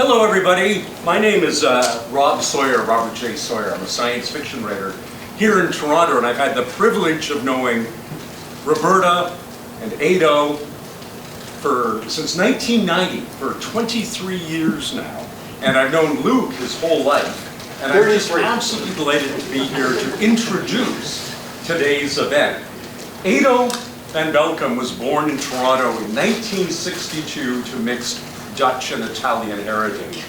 Hello everybody, my name is Robert J. Sawyer. I'm a science fiction writer here in Toronto, and I've had the privilege of knowing Roberta and Ado since 1990, for 23 years now. And I've known Luke his whole life, and I'm just absolutely delighted to be here to introduce today's event. Ado van Belkom was born in Toronto in 1962 to mixed Dutch and Italian heritage.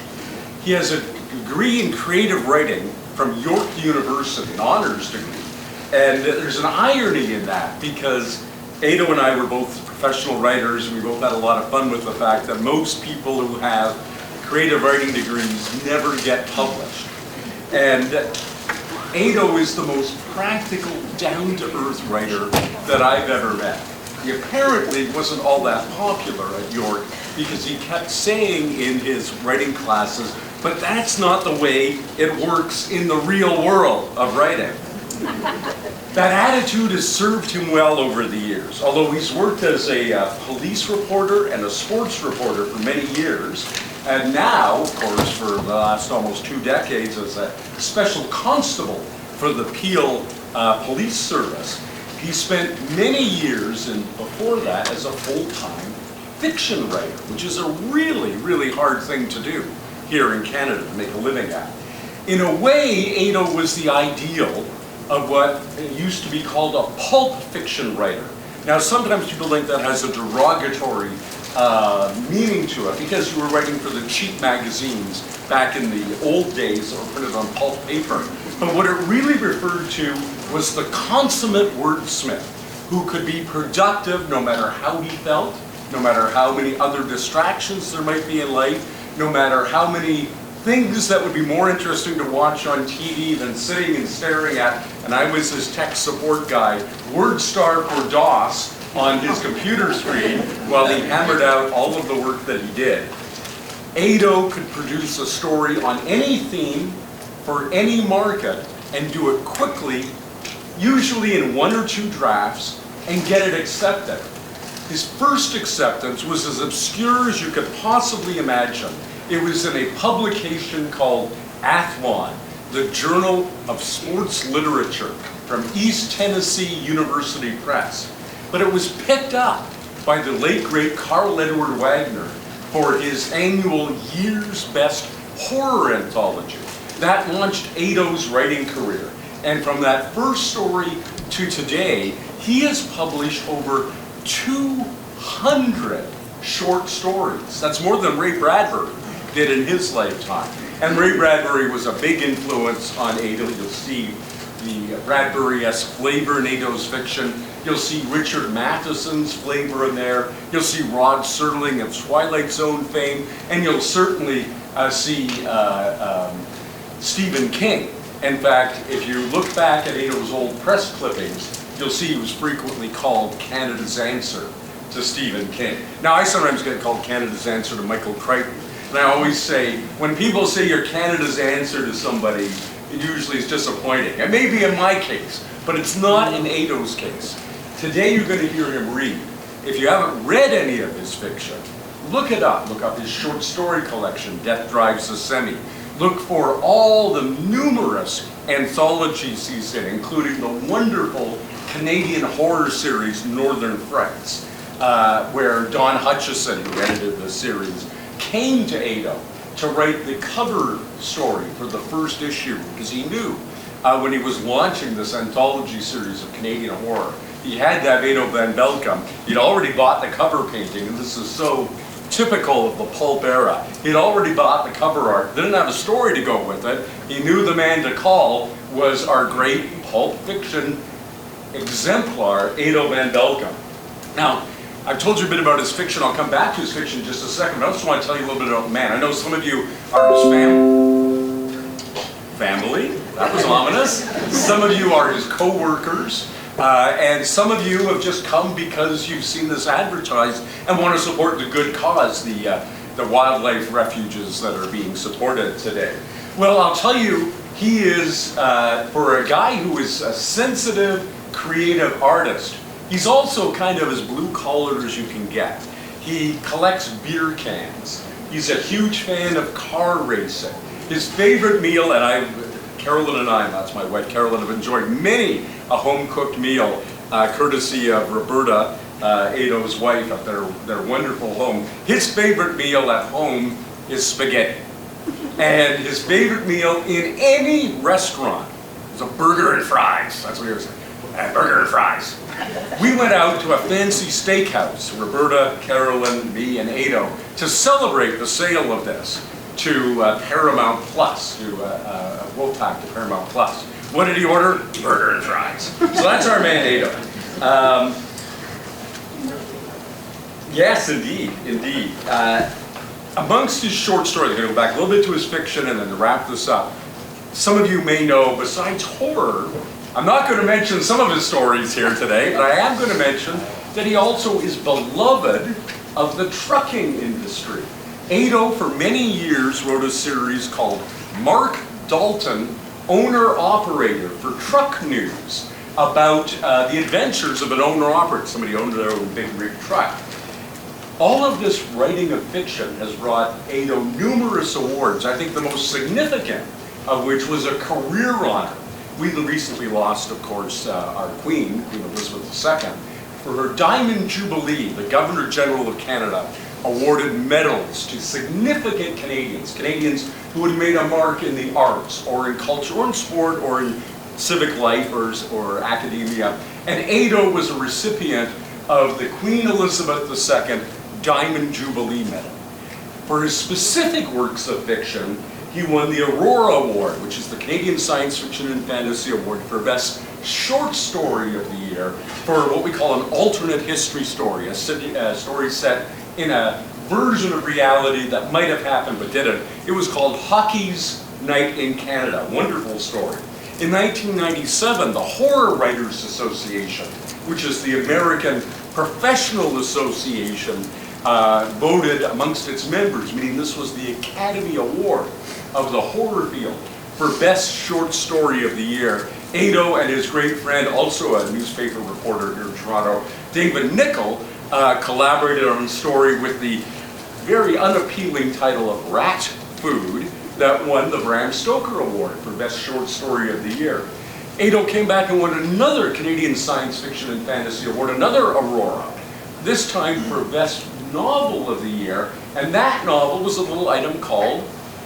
He has a degree in creative writing from York University, an honors degree. And there's an irony in that, because Ado and I were both professional writers, and we both had a lot of fun with the fact that most people who have creative writing degrees never get published. And Ado is the most practical, down-to-earth writer that I've ever met. He apparently wasn't all that popular at York because he kept saying in his writing classes, but that's not the way it works in the real world of writing. That attitude has served him well over the years, although he's worked as a police reporter and a sports reporter for many years, and now, of course, for the last almost 2 decades as a special constable for the Peel Police Service. He spent many years, and before that, as a full-time fiction writer, which is a really, really hard thing to do here in Canada to make a living at. In a way, Ado was the ideal of what used to be called a pulp fiction writer. Now, sometimes people think that has a derogatory meaning to it, because you were writing for the cheap magazines back in the old days that were printed on pulp paper. But what it really referred to was the consummate wordsmith who could be productive no matter how he felt, no matter how many other distractions there might be in life, no matter how many things that would be more interesting to watch on TV than sitting and staring at, and I was his tech support guy, WordStar or DOS on his computer screen while he hammered out all of the work that he did. Ado could produce a story on any theme for any market and do it quickly, usually in 1 or 2 drafts, and get it accepted. His first acceptance was as obscure as you could possibly imagine. It was in a publication called Athlon, the Journal of Sports Literature, from East Tennessee University Press. But it was picked up by the late great Carl Edward Wagner for his annual Year's Best Horror Anthology. That launched Ado's writing career. And from that first story to today, he has published over 200 short stories. That's more than Ray Bradbury did in his lifetime. And Ray Bradbury was a big influence on Ado. You'll see the Bradbury-esque flavor in Ado's fiction. You'll see Richard Matheson's flavor in there. You'll see Rod Serling of Twilight Zone fame. And you'll certainly see Stephen King. In fact, if you look back at Ado's old press clippings, you'll see he was frequently called Canada's answer to Stephen King. Now, I sometimes get called Canada's answer to Michael Crichton. And I always say, when people say you're Canada's answer to somebody, it usually is disappointing. It may be in my case, but it's not in Ado's case. Today you're going to hear him read. If you haven't read any of his fiction, look it up. Look up his short story collection, Death Drives the Semi. Look for all the numerous anthologies he's in, including the wonderful Canadian horror series Northern Frights, where Don Hutchison, who edited the series, came to Ado to write the cover story for the first issue, because he knew when he was launching this anthology series of Canadian horror, he had to have Ado van Belkom. He'd already bought the cover painting, and this is so typical of the pulp era. He'd already bought the cover art, didn't have a story to go with it. He knew the man to call was our great pulp fiction exemplar, Ado van Belkom. Now, I've told you a bit about his fiction. I'll come back to his fiction in just a second, but I just want to tell you a little bit about the man. I know some of you are his family. That was ominous. Some of you are his co-workers. And some of you have just come because you've seen this advertised and want to support the good cause, the wildlife refuges that are being supported today. Well, I'll tell you, he is, for a guy who is a sensitive, creative artist, he's also kind of as blue-collar as you can get. He collects beer cans. He's a huge fan of car racing. His favorite meal, and Carolyn and I, that's my wife Carolyn, have enjoyed many a home-cooked meal, courtesy of Roberta, Ado's wife, at their wonderful home. His favorite meal at home is spaghetti. And his favorite meal in any restaurant is a burger and fries. That's what he was saying. Burger and fries. We went out to a fancy steakhouse, Roberta, Carolyn, me, and Ado, to celebrate the sale of this to Paramount Plus, to Wolfpack to Paramount Plus. What did he order? Burger and fries. So that's our man Ado. Yes, indeed, indeed. Amongst his short stories, I'm going to go back a little bit to his fiction and then to wrap this up. Some of you may know, besides horror, I'm not going to mention some of his stories here today, but I am going to mention that he also is beloved of the trucking industry. Ado, for many years, wrote a series called Mark Dalton, Owner-Operator for Truck News, about the adventures of an owner-operator, somebody who owned their own big rig truck. All of this writing of fiction has brought Ado numerous awards, I think the most significant of which was a career honor. We recently lost, of course, our Queen, Queen Elizabeth II, for her Diamond Jubilee. The Governor General of Canada awarded medals to significant Canadians, Canadians who had made a mark in the arts, or in culture, or in sport, or in civic life, or academia. And Ado was a recipient of the Queen Elizabeth II Diamond Jubilee Medal. For his specific works of fiction, he won the Aurora Award, which is the Canadian Science Fiction and Fantasy Award for Best Short Story of the Year, for what we call an alternate history story, a story set in a version of reality that might have happened but didn't. It was called Hockey's Night in Canada. Wonderful story. In 1997, the Horror Writers Association, which is the American professional association, voted amongst its members, meaning this was the Academy Award of the horror field, for Best Short Story of the Year. Ado and his great friend, also a newspaper reporter here in Toronto, David Nichol, collaborated on a story with the very unappealing title of Rat Food that won the Bram Stoker Award for Best Short Story of the Year. Ado came back and won another Canadian Science Fiction and Fantasy Award, another Aurora, this time for Best Novel of the Year, and that novel was a little item called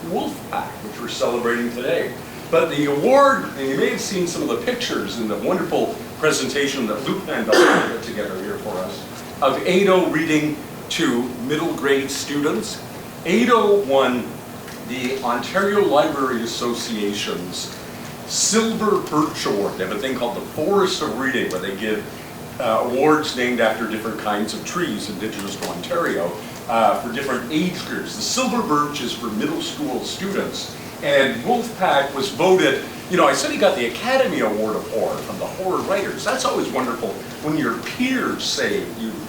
Wolfpack, which we're celebrating today. But the award, and you may have seen some of the pictures in the wonderful presentation that Luke Van Belkom put together here for us, of Ado reading to middle grade students. Ado won the Ontario Library Association's Silver Birch Award. They have a thing called the Forest of Reading, where they give awards named after different kinds of trees indigenous to Ontario for different age groups. The Silver Birch is for middle school students, and Wolfpack was voted, you know, I said he got the Academy Award of Horror from the horror writers. That's always wonderful when your peers say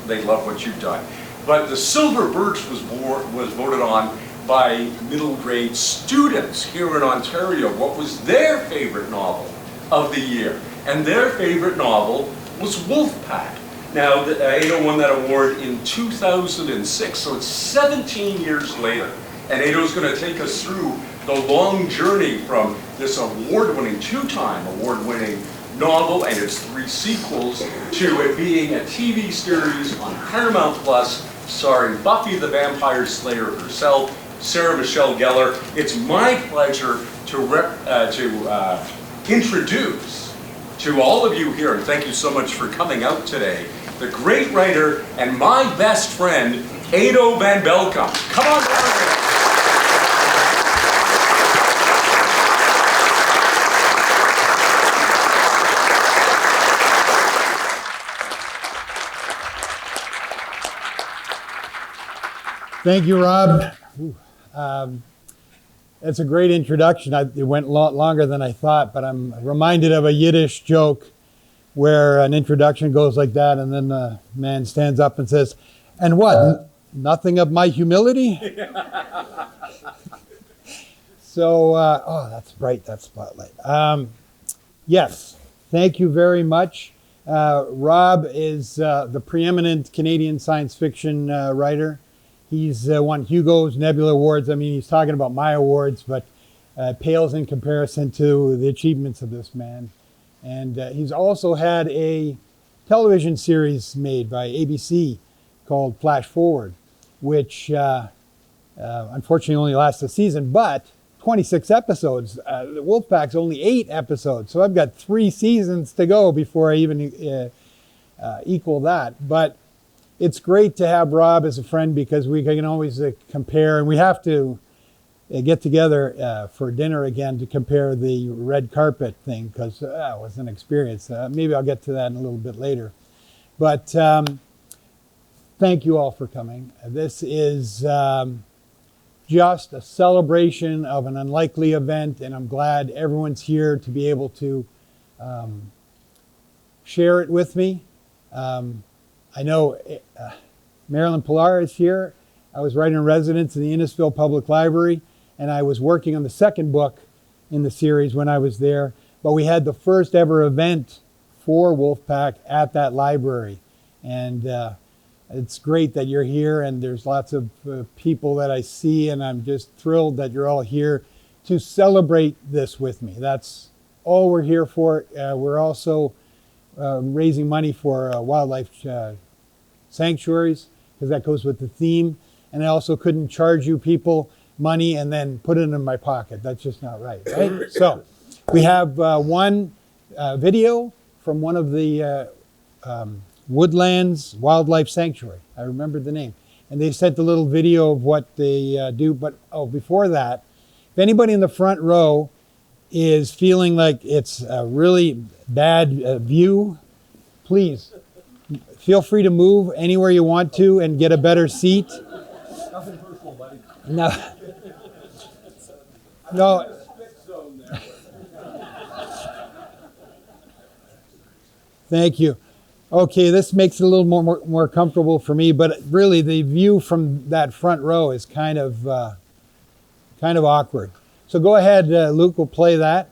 they love what you've done. But the Silver Birch was voted on by middle grade students here in Ontario. What was their favorite novel of the year? And their favorite novel was Wolfpack. Now, Ado won that award in 2006, so it's 17 years later. And Ado's going to take us through the long journey from this award-winning, two-time award-winning novel and its 3 sequels to it being a TV series on Paramount Plus starring Buffy the Vampire Slayer herself, Sarah Michelle Gellar. It's my pleasure to introduce to all of you here, and thank you so much for coming out today, the great writer and my best friend, Ado Van Belkom. Come on down. Thank you, Rob. That's a great introduction. It went a lot longer than I thought, but I'm reminded of a Yiddish joke where an introduction goes like that, and then the man stands up and says, "And what? Nothing of my humility?" So, oh, that's bright, that spotlight. Yes, thank you very much. Rob is the preeminent Canadian science fiction writer. He's won Hugo's, Nebula Awards. I mean, he's talking about my awards, but pales in comparison to the achievements of this man. And he's also had a television series made by ABC called Flash Forward, which unfortunately only lasts a season, but 26 episodes. The Wolfpack's only 8 episodes, so I've got 3 seasons to go before I even equal that. But it's great to have Rob as a friend because we can always compare, and we have to get together for dinner again to compare the red carpet thing because it was an experience. Maybe I'll get to that in a little bit later. But thank you all for coming. This is just a celebration of an unlikely event, and I'm glad everyone's here to be able to share it with me. I know Marilyn Pillar is here. I was writing in residence in the Innisfil Public Library, and I was working on the second book in the series when I was there. But we had the first ever event for Wolfpack at that library. And it's great that you're here, and there's lots of people that I see, and I'm just thrilled that you're all here to celebrate this with me. That's all we're here for. We're also raising money for wildlife sanctuaries, because that goes with the theme. And I also couldn't charge you people money and then put it in my pocket. That's just not right, right? So we have one video from one of the Woodlands Wildlife Sanctuary. I remembered the name. And they sent a little video of what they do. But before that, if anybody in the front row is feeling like it's a really bad view, please feel free to move anywhere you want to and get a better seat. Nothing personal, buddy. No. Thank you. Okay, this makes it a little more comfortable for me, but really the view from that front row is kind of awkward. So go ahead, Luke. We'll play that.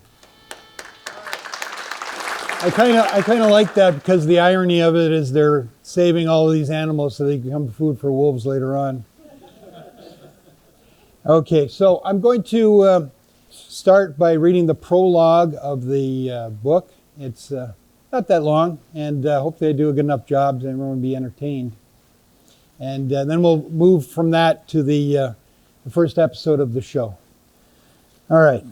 I kind of like that because the irony of it is they're saving all of these animals so they can become food for wolves later on. Okay, so I'm going to start by reading the prologue of the book. It's not that long, and hopefully I do a good enough job and everyone will be entertained. And then we'll move from that to the first episode of the show. All right.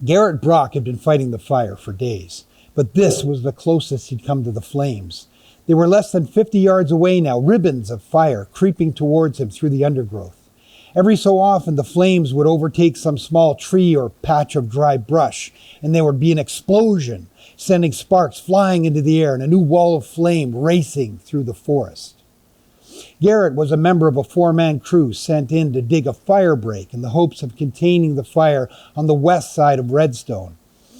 Garrett Brock had been fighting the fire for days, but this was the closest he'd come to the flames. They were less than 50 yards away now, ribbons of fire creeping towards him through the undergrowth. Every so often, the flames would overtake some small tree or patch of dry brush, and there would be an explosion, sending sparks flying into the air and a new wall of flame racing through the forest. Garrett was a member of a 4-man crew sent in to dig a fire break in the hopes of containing the fire on the west side of Redstone.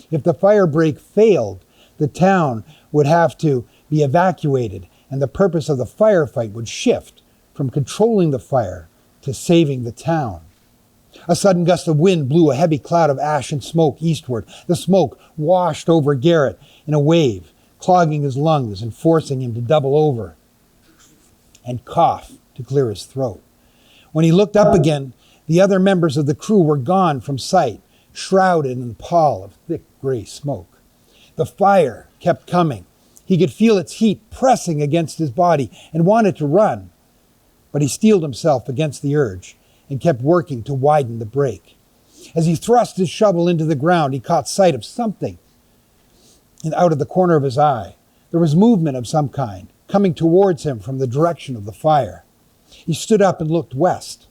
If the fire break failed, the town would have to be evacuated, and the purpose of the firefight would shift from controlling the fire to saving the town. A sudden gust of wind blew a heavy cloud of ash and smoke eastward. The smoke washed over Garrett in a wave, clogging his lungs and forcing him to double over and cough to clear his throat. When he looked up again, the other members of the crew were gone from sight, shrouded in a pall of thick gray smoke. The fire kept coming. He could feel its heat pressing against his body and wanted to run, but he steeled himself against the urge and kept working to widen the break. As he thrust his shovel into the ground, he caught sight of something out of the corner of his eye. There was movement of some kind coming towards him from the direction of the fire. He stood up and looked west.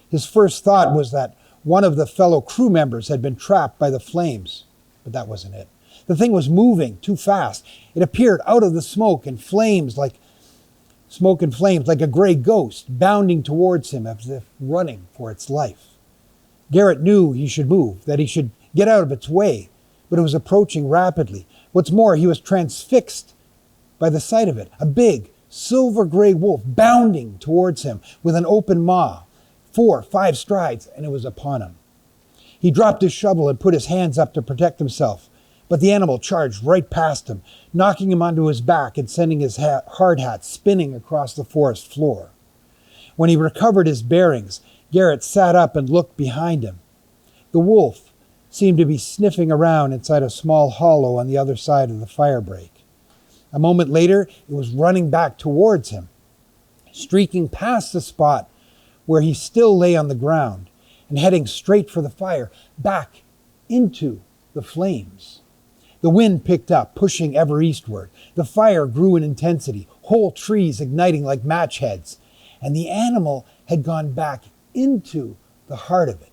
His first thought was that one of the fellow crew members had been trapped by the flames, but that wasn't it. The thing was moving too fast. It appeared out of the smoke and flames like a gray ghost bounding towards him as if running for its life. Garrett knew he should move, that he should get out of its way, but it was approaching rapidly. What's more, he was transfixed by the sight of it. A big, silver-gray wolf bounding towards him with an open maw, 4, 5 strides, and it was upon him. He dropped his shovel and put his hands up to protect himself, but the animal charged right past him, knocking him onto his back and sending his hard hat spinning across the forest floor. When he recovered his bearings, Garrett sat up and looked behind him. The wolf seemed to be sniffing around inside a small hollow on the other side of the firebreak. A moment later, it was running back towards him, streaking past the spot where he still lay on the ground and heading straight for the fire, back into the flames. The wind picked up, pushing ever eastward. The fire grew in intensity, whole trees igniting like match heads, and the animal had gone back into the heart of it.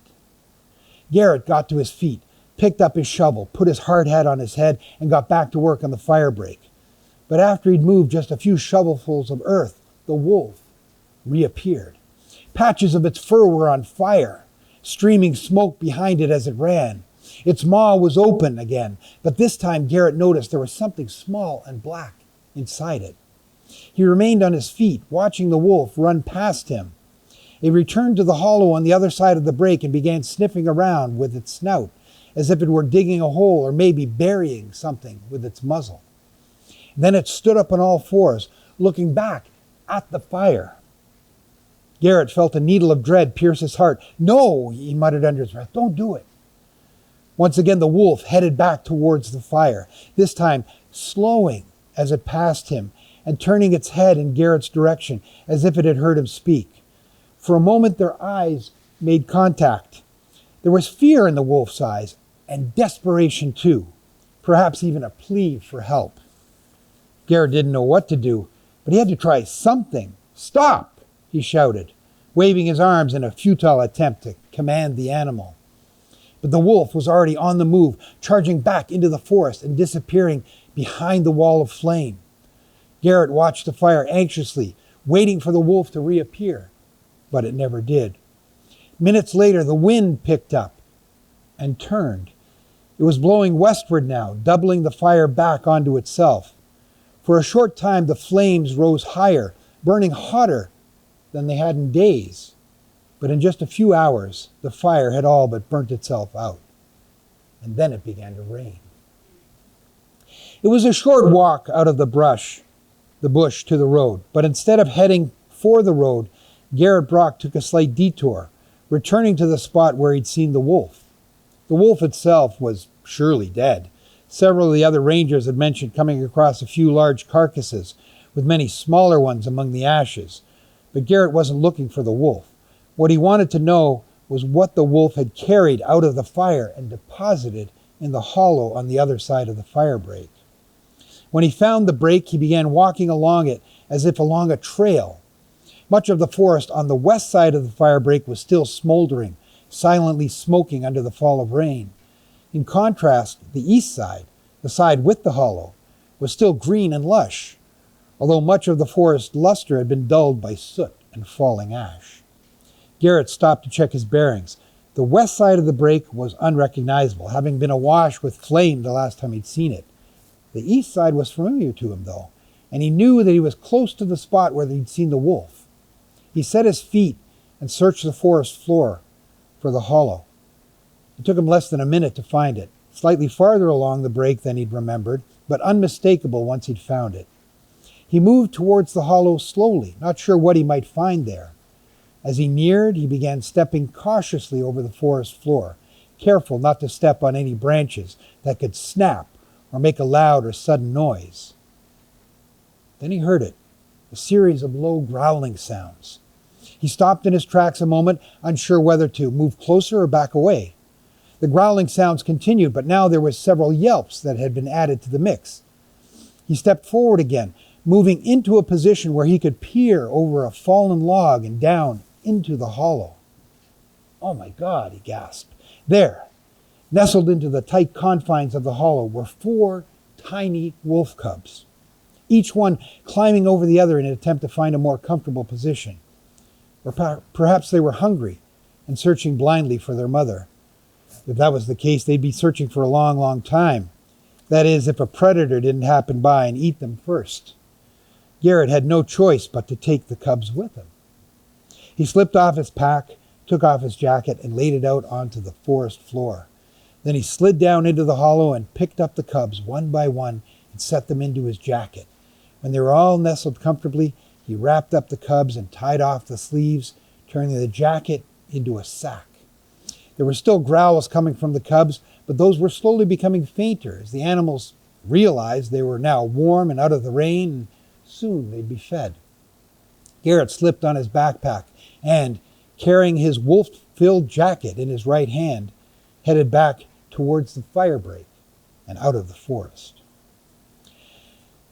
Garrett got to his feet, picked up his shovel, put his hard hat on his head, and got back to work on the firebreak. But after he'd moved just a few shovelfuls of earth, the wolf reappeared. Patches of its fur were on fire, streaming smoke behind it as it ran. Its maw was open again, but this time Garrett noticed there was something small and black inside it. He remained on his feet, watching the wolf run past him. It returned to the hollow on the other side of the break and began sniffing around with its snout, as if it were digging a hole or maybe burying something with its muzzle. Then it stood up on all fours, looking back at the fire. Garrett felt a needle of dread pierce his heart. "No," he muttered under his breath, "don't do it." Once again, the wolf headed back towards the fire, this time slowing as it passed him and turning its head in Garrett's direction as if it had heard him speak. For a moment, their eyes made contact. There was fear in the wolf's eyes and desperation too, perhaps even a plea for help. Garrett didn't know what to do, but he had to try something. "Stop!" he shouted, waving his arms in a futile attempt to command the animal. But the wolf was already on the move, charging back into the forest and disappearing behind the wall of flame. Garrett watched the fire anxiously, waiting for the wolf to reappear, but it never did. Minutes later, the wind picked up and turned. It was blowing westward now, doubling the fire back onto itself. For a short time, the flames rose higher, burning hotter than they had in days. But in just a few hours, the fire had all but burnt itself out. And then it began to rain. It was a short walk out of the bush to the road, but instead of heading for the road, Garrett Brock took a slight detour, returning to the spot where he'd seen the wolf. The wolf itself was surely dead. Several of the other rangers had mentioned coming across a few large carcasses, with many smaller ones among the ashes. But Garrett wasn't looking for the wolf. What he wanted to know was what the wolf had carried out of the fire and deposited in the hollow on the other side of the firebreak. When he found the break, he began walking along it as if along a trail. Much of the forest on the west side of the firebreak was still smoldering, silently smoking under the fall of rain. In contrast, the east side, the side with the hollow, was still green and lush, although much of the forest luster had been dulled by soot and falling ash. Garrett stopped to check his bearings. The west side of the break was unrecognizable, having been awash with flame the last time he'd seen it. The east side was familiar to him, though, and he knew that he was close to the spot where he'd seen the wolf. He set his feet and searched the forest floor for the hollow. It took him less than a minute to find it, slightly farther along the break than he'd remembered, but unmistakable once he'd found it. He moved towards the hollow slowly, not sure what he might find there. As he neared, he began stepping cautiously over the forest floor, careful not to step on any branches that could snap or make a loud or sudden noise. Then he heard it, a series of low growling sounds. He stopped in his tracks a moment, unsure whether to move closer or back away. The growling sounds continued, but now there were several yelps that had been added to the mix. He stepped forward again, moving into a position where he could peer over a fallen log and down into the hollow. "Oh my God," he gasped. There, nestled into the tight confines of the hollow, were 4 tiny wolf cubs, each one climbing over the other in an attempt to find a more comfortable position. Or perhaps they were hungry and searching blindly for their mother. If that was the case, they'd be searching for a long, long time. That is, if a predator didn't happen by and eat them first. Garrett had no choice but to take the cubs with him. He slipped off his pack, took off his jacket, and laid it out onto the forest floor. Then he slid down into the hollow and picked up the cubs one by one and set them into his jacket. When they were all nestled comfortably, He wrapped up the cubs and tied off the sleeves, turning the jacket into a sack. There were still growls coming from the cubs, but those were slowly becoming fainter as the animals realized they were now warm and out of the rain, and soon they'd be fed. Garrett slipped on his backpack and, carrying his wolf-filled jacket in his right hand, headed back towards the firebreak and out of the forest.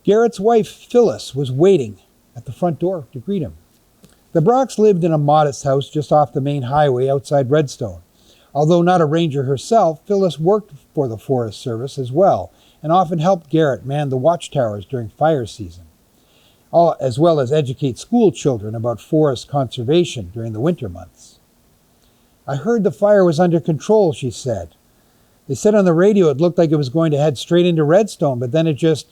Garrett's wife, Phyllis, was waiting at the front door to greet him. The Brocks lived in a modest house just off the main highway outside Redstone. Although not a ranger herself, Phyllis worked for the Forest Service as well, and often helped Garrett man the watchtowers during fire season, as well as educate school children about forest conservation during the winter months. "I heard the fire was under control," she said. "They said on the radio it looked like it was going to head straight into Redstone, but then it just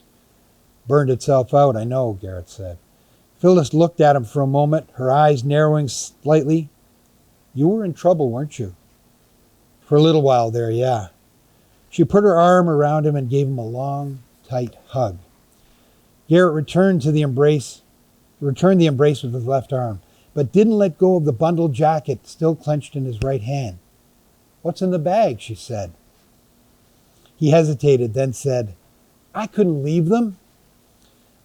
burned itself out." "I know," Garrett said. Phyllis looked at him for a moment, her eyes narrowing slightly. "You were in trouble, weren't you?" "For a little while there, yeah." She put her arm around him and gave him a long, tight hug. Garrett returned the embrace with his left arm, but didn't let go of the bundled jacket still clenched in his right hand. "What's in the bag?" she said. He hesitated, then said, "I couldn't leave them."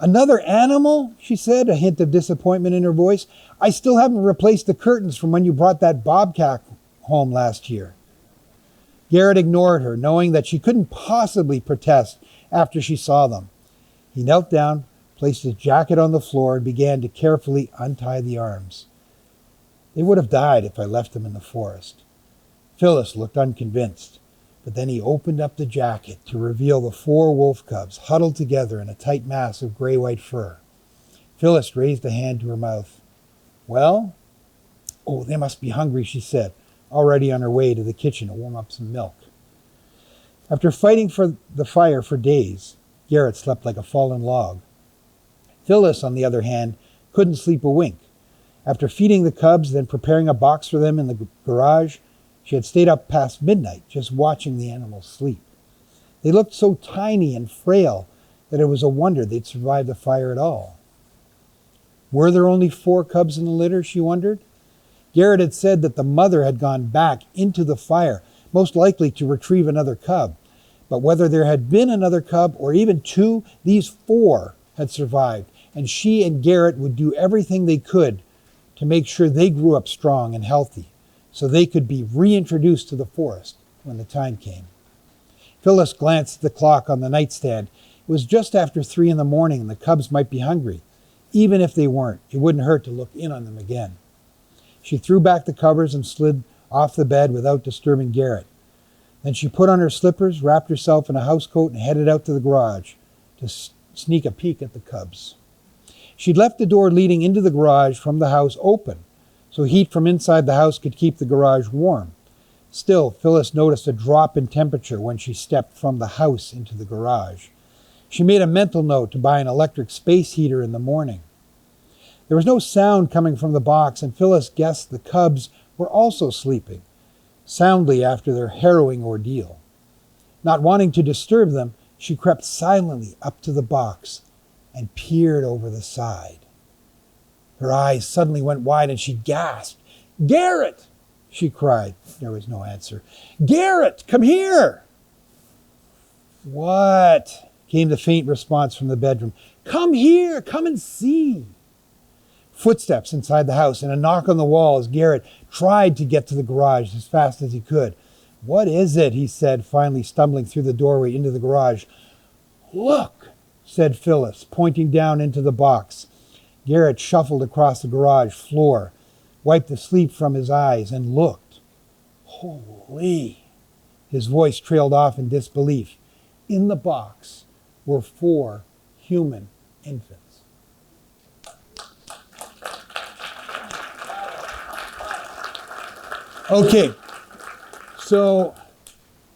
"Another animal?" she said, a hint of disappointment in her voice. "I still haven't replaced the curtains from when you brought that bobcat home last year." Garrett ignored her, knowing that she couldn't possibly protest after she saw them. He knelt down, placed his jacket on the floor, and began to carefully untie the arms. "They would have died if I left them in the forest." Phyllis looked unconvinced, but then he opened up the jacket to reveal the 4 wolf cubs huddled together in a tight mass of gray-white fur. Phyllis raised a hand to her mouth. "Well?" "Oh, they must be hungry," she said, already on her way to the kitchen to warm up some milk. After fighting for the fire for days, Garrett slept like a fallen log. Phyllis, on the other hand, couldn't sleep a wink. After feeding the cubs, then preparing a box for them in the garage, she had stayed up past midnight just watching the animals sleep. They looked so tiny and frail that it was a wonder they'd survived the fire at all. Were there only 4 cubs in the litter, she wondered? Garrett had said that the mother had gone back into the fire, most likely to retrieve another cub. But whether there had been another cub or even 2, these 4 had survived, and she and Garrett would do everything they could to make sure they grew up strong and healthy, so they could be reintroduced to the forest when the time came. Phyllis glanced at the clock on the nightstand. It was just after 3 in the morning, and the cubs might be hungry. Even if they weren't, it wouldn't hurt to look in on them again. She threw back the covers and slid off the bed without disturbing Garrett. Then she put on her slippers, wrapped herself in a housecoat, and headed out to the garage to sneak a peek at the cubs. She'd left the door leading into the garage from the house open, so heat from inside the house could keep the garage warm. Still, Phyllis noticed a drop in temperature when she stepped from the house into the garage. She made a mental note to buy an electric space heater in the morning. There was no sound coming from the box, and Phyllis guessed the cubs were also sleeping soundly after their harrowing ordeal. Not wanting to disturb them, she crept silently up to the box and peered over the side. Her eyes suddenly went wide and she gasped. "Garrett!" she cried. There was no answer. "Garrett, come here!" "What?" came the faint response from the bedroom. "Come here, come and see." Footsteps inside the house and a knock on the wall as Garrett tried to get to the garage as fast as he could. "What is it?" he said, finally stumbling through the doorway into the garage. "Look," said Phyllis, pointing down into the box. Garrett shuffled across the garage floor, wiped the sleep from his eyes, and looked. Holy! His voice trailed off in disbelief. In the box were 4 human infants. Okay, so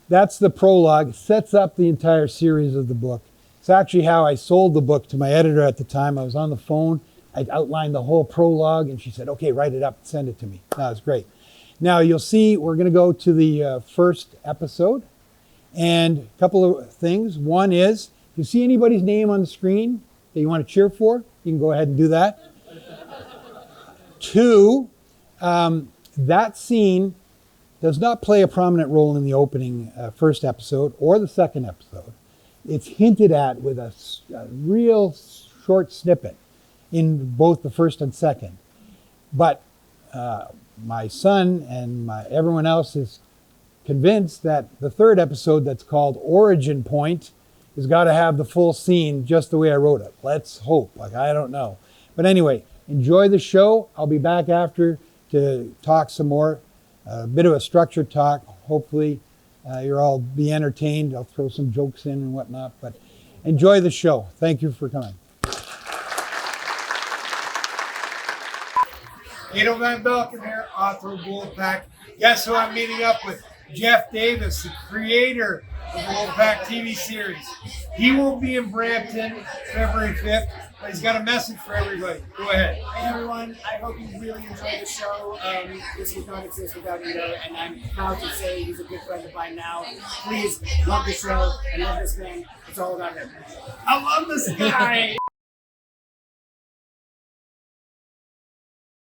that's the prologue. It sets up the entire series of the book. It's actually how I sold the book to my editor at the time. I was on the phone. I outlined the whole prologue, and she said, "Okay, write it up and send it to me." That was great. Now, you'll see we're going to go to the first episode. And a couple of things. One is, if you see anybody's name on the screen that you want to cheer for, you can go ahead and do that. 2, that scene does not play a prominent role in the opening first episode or the second episode. It's hinted at with a real short snippet in both the first and second. But my son and everyone else is convinced that the third episode, that's called Origin Point, has got to have the full scene just the way I wrote it. Let's hope. I don't know. But anyway, enjoy the show. I'll be back after to talk some more, a bit of a structured talk. Hopefully you'll all be entertained. I'll throw some jokes in and whatnot, but enjoy the show. Thank you for coming. Ado Van Belkom here, author of Wolfpack. Guess who I'm meeting up with? Jeff Davis, the creator of the Wolfpack TV series. He will be in Brampton February 5th, but he's got a message for everybody. Go ahead. Hey everyone, I hope you really enjoyed the show. This would not exist without Ito, and I'm proud to say he's a good friend of mine now. Please love the show and love this man. It's all about him. I love this guy.